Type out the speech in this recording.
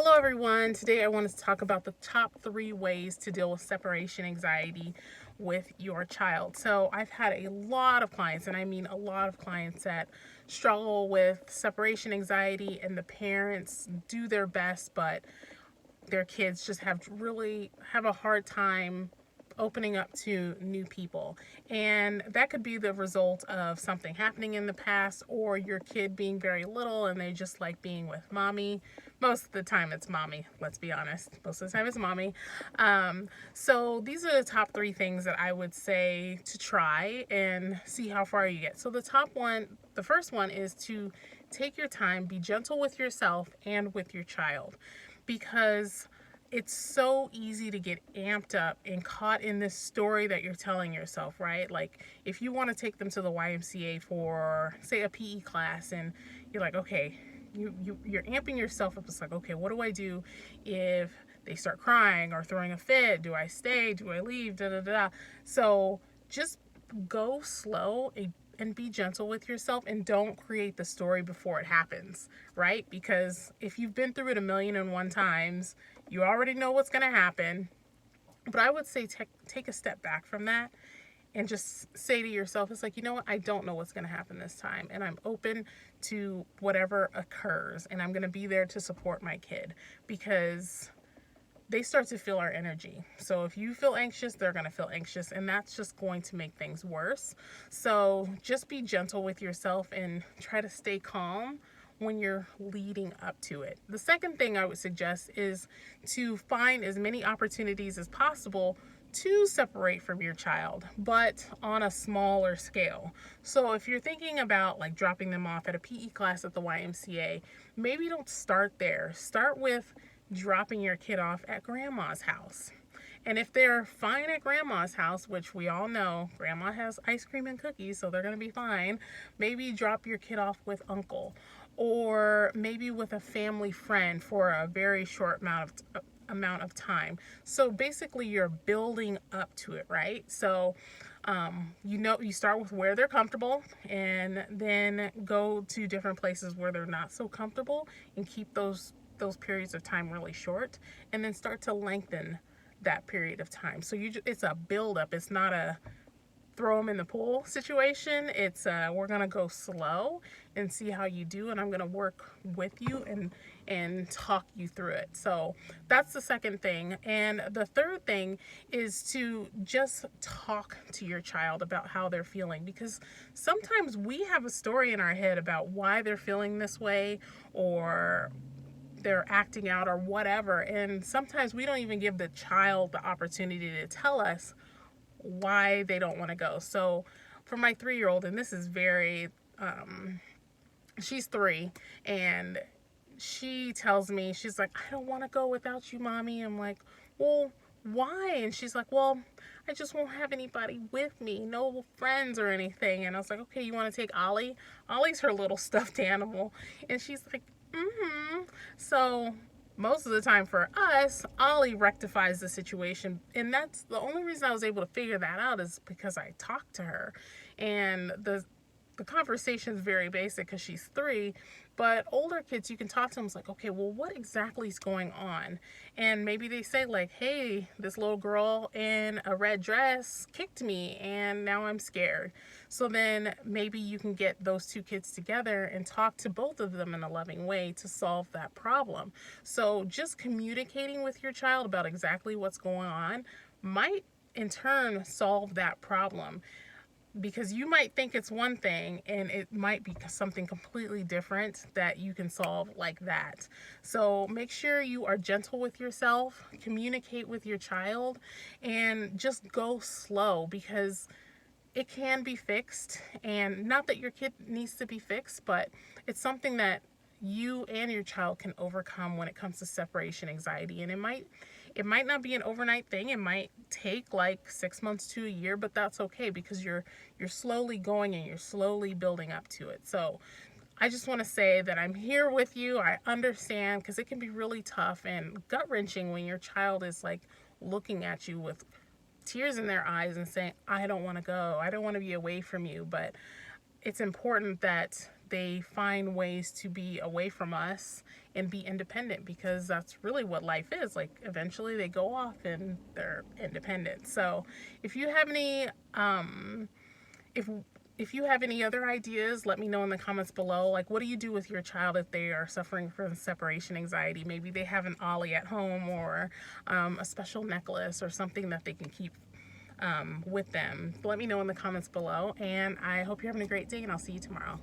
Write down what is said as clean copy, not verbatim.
Hello, everyone. Today I wanted to talk about the top 3 ways to deal with separation anxiety with your child. So, I've had a lot of clients, and I mean a lot of clients that struggle with separation anxiety, and the parents do their best, but their kids just have a hard time opening up to new people. And that could be the result of something happening in the past, or your kid being very little and they just like being with mommy. Most of the time it's mommy, let's be honest. Most of the time it's mommy. So these are the top 3 things that I would say to try and see how far you get. So the first one is to take your time, be gentle with yourself and with your child, because it's so easy to get amped up and caught in this story that you're telling yourself, right? Like, if you want to take them to the YMCA for, say, a PE class, and you're like, okay, you're amping yourself up. It's like, okay, what do I do if they start crying or throwing a fit? Do I stay? Do I leave? Da da da. So just go slow and be gentle with yourself, and don't create the story before it happens, right? Because if you've been through it a million and one times, you already know what's going to happen. But I would say take a step back from that and just say to yourself, it's like, you know what? I don't know what's going to happen this time. And I'm open to whatever occurs. And I'm going to be there to support my kid, because they start to feel our energy. So if you feel anxious, they're going to feel anxious, and that's just going to make things worse. So just be gentle with yourself and try to stay calm when you're leading up to it. The second thing I would suggest is to find as many opportunities as possible to separate from your child, but on a smaller scale. So if you're thinking about like dropping them off at a PE class at the YMCA, maybe don't start there. Start with dropping your kid off at grandma's house. And if they're fine at grandma's house, which we all know grandma has ice cream and cookies, so they're going to be fine, maybe drop your kid off with uncle, or maybe with a family friend for a very short amount of time. So basically you're building up to it, right? So you start with where they're comfortable, and then go to different places where they're not so comfortable, and keep those periods of time really short, and then start to lengthen that period of time. So it's a build up. It's not a throw them in the pool situation. It's we're gonna go slow and see how you do, and I'm gonna work with you and talk you through it. So that's the second thing. And the third thing is to just talk to your child about how they're feeling, because sometimes we have a story in our head about why they're feeling this way, or they're acting out, or whatever, and sometimes we don't even give the child the opportunity to tell us why they don't want to go. So for my 3-year old, and this is very she's 3, and she tells me, she's like, I don't want to go without you, mommy. I'm like, well, why? And she's like, well, I just won't have anybody with me, no friends or anything. And I was like, okay, you want to take Ollie? Ollie's her little stuffed animal. And she's like, mm-hmm. So most of the time for us, Ollie rectifies the situation. And that's the only reason I was able to figure that out, is because I talked to her. And the conversation is very basic because she's 3, but older kids, you can talk to them. It's like, okay, well, what exactly is going on? And maybe they say like, hey, this little girl in a red dress kicked me and now I'm scared. So then maybe you can get those 2 kids together and talk to both of them in a loving way to solve that problem. So just communicating with your child about exactly what's going on might in turn solve that problem, because you might think it's one thing and it might be something completely different that you can solve like that. So make sure you are gentle with yourself, communicate with your child, and just go slow, because it can be fixed. And not that your kid needs to be fixed, but it's something that you and your child can overcome when it comes to separation anxiety. And it might not be an overnight thing. It might take like 6 months to a year, but that's okay, because you're slowly going and you're slowly building up to it. So I just want to say that I'm here with you. I understand, because it can be really tough and gut wrenching when your child is like looking at you with tears in their eyes and saying, I don't want to go. I don't want to be away from you. But it's important that they find ways to be away from us and be independent, because that's really what life is. Like, eventually they go off and they're independent. So if you have any if if you have any other ideas, let me know in the comments below. Like, what do you do with your child if they are suffering from separation anxiety? Maybe they have an ollie at home, or a special necklace, or something that they can keep with them. Let me know in the comments below, and I hope you're having a great day, and I'll see you tomorrow.